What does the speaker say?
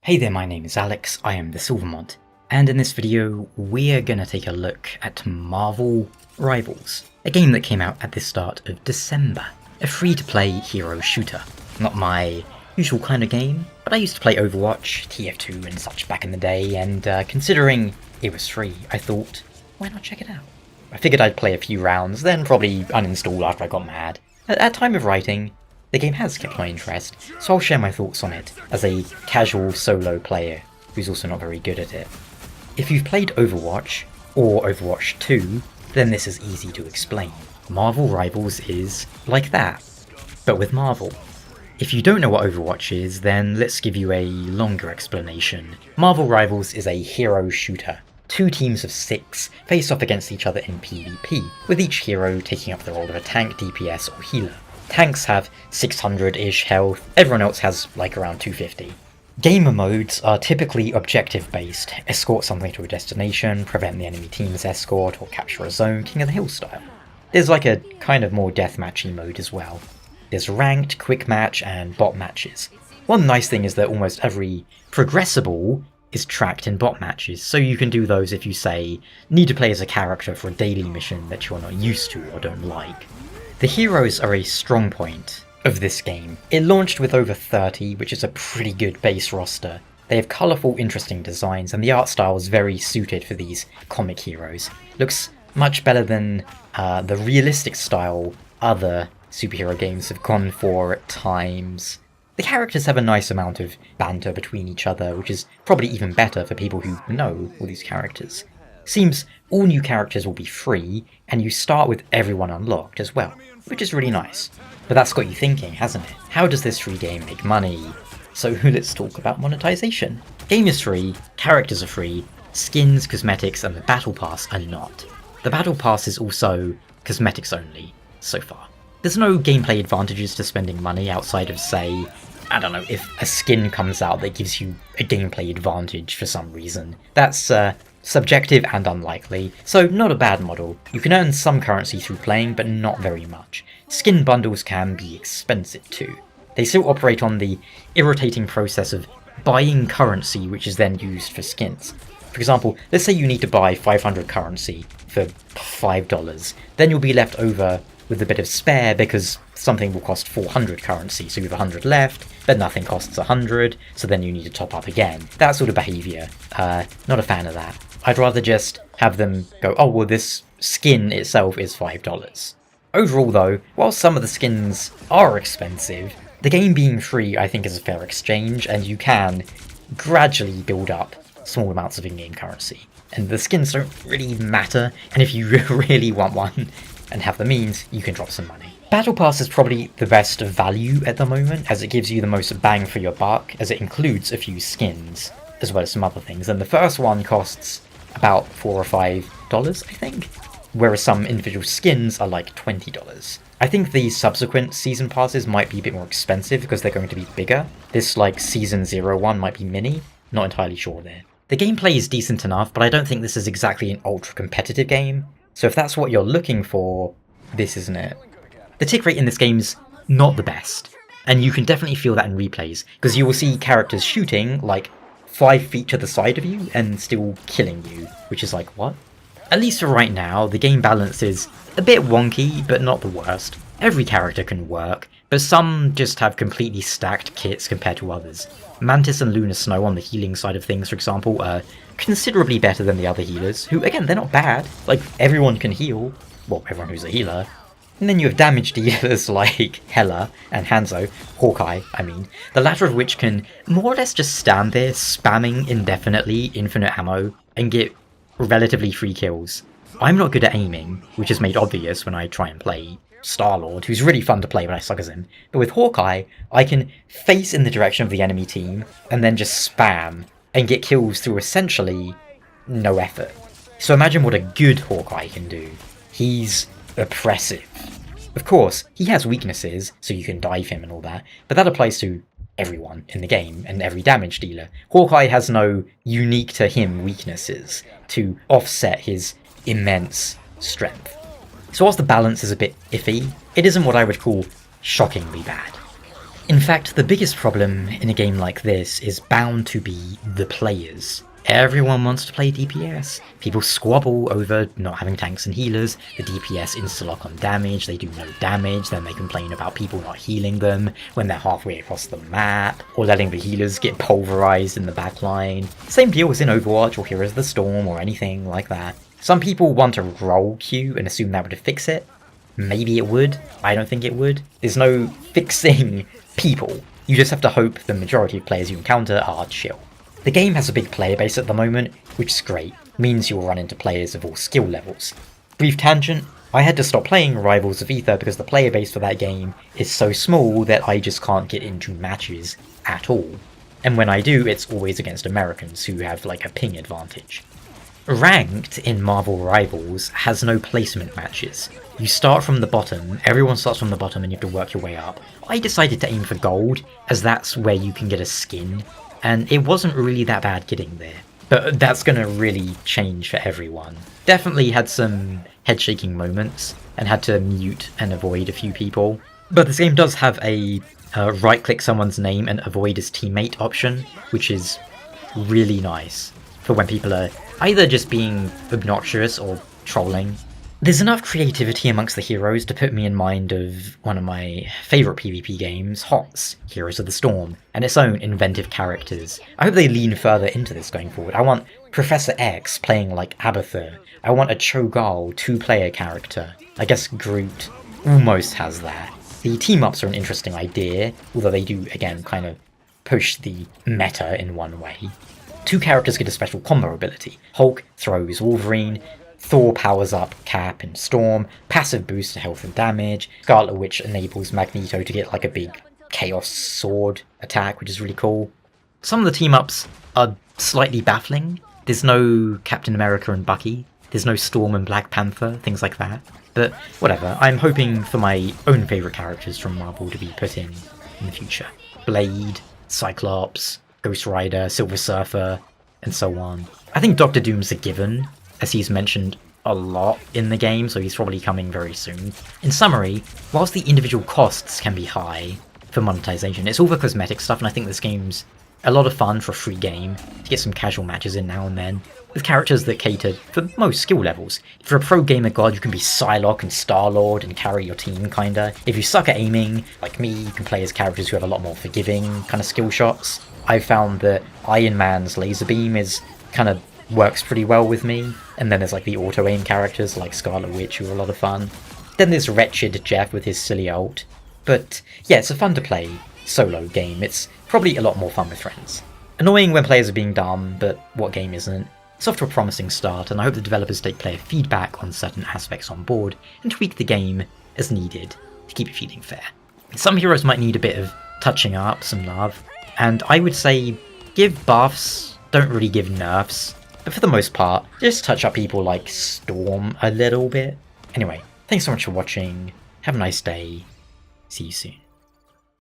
Hey there, my name is Alex, I am the Silver Mont, and in this video we're gonna take a look at Marvel Rivals, a game that came out at the start of December. A free-to-play hero shooter. Not my usual kind of game, but I used to play Overwatch, TF2 and such back in the day, and considering it was free, I thought, why not check it out? I figured I'd play a few rounds, then probably uninstall after I got mad. At time of writing, the game has kept my interest, so I'll share my thoughts on it as a casual solo player who's also not very good at it. If you've played Overwatch, or Overwatch 2, then this is easy to explain. Marvel Rivals is like that, but with Marvel. If you don't know what Overwatch is, then let's give you a longer explanation. Marvel Rivals is a hero shooter. 2 teams of 6 face off against each other in PvP, with each hero taking up the role of a tank, DPS or healer. Tanks have 600-ish health, everyone else has like around 250. Gamer modes are typically objective based, escort something to a destination, prevent the enemy team's escort, or capture a zone, King of the Hill style. There's like a kind of more deathmatchy mode as well. There's ranked, quick match, and bot matches. One nice thing is that almost every progressible is tracked in bot matches, so you can do those if you say, need to play as a character for a daily mission that you're not used to or don't like. The heroes are a strong point of this game. It launched with over 30, which is a pretty good base roster. They have colourful, interesting designs, and the art style is very suited for these comic heroes. Looks much better than the realistic style other superhero games have gone for at times. The characters have a nice amount of banter between each other, which is probably even better for people who know all these characters. Seems all new characters will be free, and you start with everyone unlocked as well, which is really nice. But that's got you thinking, hasn't it? How does this free game make money? So let's talk about monetization. Game is free, characters are free, skins, cosmetics, and the battle pass are not. The battle pass is also cosmetics only, so far. There's no gameplay advantages to spending money outside of, say, I don't know, if a skin comes out that gives you a gameplay advantage for some reason. That's subjective and unlikely, so not a bad model. You can earn some currency through playing, but not very much. Skin bundles can be expensive too. They still operate on the irritating process of buying currency which is then used for skins. For example, let's say you need to buy 500 currency for $5, then you'll be left over with a bit of spare because something will cost 400 currency, so you have 100 left, but nothing costs 100, so then you need to top up again. That sort of behaviour. Not a fan of that. I'd rather just have them go, oh well, this skin itself is $5. Overall though, while some of the skins are expensive, the game being free I think is a fair exchange, and you can gradually build up small amounts of in-game currency. And the skins don't really matter, and if you really want one and have the means, you can drop some money. Battle Pass is probably the best value at the moment, as it gives you the most bang for your buck, as it includes a few skins, as well as some other things, and the first one costs about $4 or $5, I think, whereas some individual skins are like $20. I think the subsequent season passes might be a bit more expensive because they're going to be bigger. This like Season 01 might be mini, not entirely sure there. The gameplay is decent enough, but I don't think this is exactly an ultra-competitive game, so if that's what you're looking for, this isn't it. The tick rate in this game's not the best, and you can definitely feel that in replays, because you will see characters shooting like 5 feet to the side of you and still killing you, which is like, what? At least for right now, the game balance is a bit wonky, but not the worst. Every character can work, but some just have completely stacked kits compared to others. Mantis and Lunar Snow on the healing side of things, for example, are considerably better than the other healers, who, again, they're not bad. Like, everyone can heal. Well, everyone who's a healer. And then you have damage dealers like Hela and Hanzo, Hawkeye, I mean, the latter of which can more or less just stand there spamming indefinitely infinite ammo and get relatively free kills. I'm not good at aiming, which is made obvious when I try and play Star-Lord, who's really fun to play but I suck as him. But with Hawkeye, I can face in the direction of the enemy team and then just spam and get kills through essentially no effort. So imagine what a good Hawkeye can do. He's oppressive. Of course, he has weaknesses, so you can dive him and all that, but that applies to everyone in the game and every damage dealer. Hawkeye has no unique to him weaknesses to offset his immense strength. So whilst the balance is a bit iffy, it isn't what I would call shockingly bad. In fact, the biggest problem in a game like this is bound to be the players. Everyone wants to play DPS. People squabble over not having tanks and healers, the DPS insta-lock on damage, they do no damage, then they complain about people not healing them when they're halfway across the map, or letting the healers get pulverized in the backline. Same deal as in Overwatch or Heroes of the Storm or anything like that. Some people want to roll queue and assume that would fix it. Maybe it would, I don't think it would. There's no fixing people. You just have to hope the majority of players you encounter are chill. The game has a big player base at the moment, which is great. Means you'll run into players of all skill levels. Brief tangent, I had to stop playing Rivals of Aether because the player base for that game is so small that I just can't get into matches at all. And when I do, it's always against Americans who have like a ping advantage. Ranked in Marvel Rivals has no placement matches. You start from the bottom, everyone starts from the bottom and you have to work your way up. I decided to aim for gold, as that's where you can get a skin, and it wasn't really that bad getting there. But that's gonna really change for everyone. Definitely had some head-shaking moments, and had to mute and avoid a few people. But this game does have a right-click someone's name and avoid as teammate option, which is really nice for when people are either just being obnoxious or trolling. There's enough creativity amongst the heroes to put me in mind of one of my favourite PvP games, HOTS, Heroes of the Storm, and its own inventive characters. I hope they lean further into this going forward. I want Professor X playing like Abathur. I want a Cho'Gall 2-player character. I guess Groot almost has that. The team-ups are an interesting idea, although they do, again, kind of push the meta in one way. 2 characters get a special combo ability. Hulk throws Wolverine, Thor powers up Cap and Storm, passive boost to health and damage, Scarlet Witch enables Magneto to get like a big Chaos Sword attack, which is really cool. Some of the team-ups are slightly baffling. There's no Captain America and Bucky, there's no Storm and Black Panther, things like that. But whatever, I'm hoping for my own favourite characters from Marvel to be put in the future. Blade, Cyclops, Ghost Rider, Silver Surfer, and so on. I think Doctor Doom's a given, as he's mentioned a lot in the game, so he's probably coming very soon. In summary, whilst the individual costs can be high for monetization, it's all for cosmetic stuff, and I think this game's a lot of fun for a free game, to get some casual matches in now and then, with characters that cater for most skill levels. If you're a pro gamer god, you can be Psylocke and Star-Lord and carry your team, kinda. If you suck at aiming, like me, you can play as characters who have a lot more forgiving kind of skill shots. I've found that Iron Man's laser beam is kind of works pretty well with me, and then there's like the auto-aim characters like Scarlet Witch who are a lot of fun. Then there's Wretched Jeff with his silly ult. But yeah, it's a fun to play solo game. It's probably a lot more fun with friends. Annoying when players are being dumb, but what game isn't? It's off to a promising start, and I hope the developers take player feedback on certain aspects on board and tweak the game as needed to keep it feeling fair. Some heroes might need a bit of touching up, some love, and I would say give buffs, don't really give nerfs. But for the most part, just touch up people like Storm a little bit. Anyway, thanks so much for watching, have a nice day, see you soon.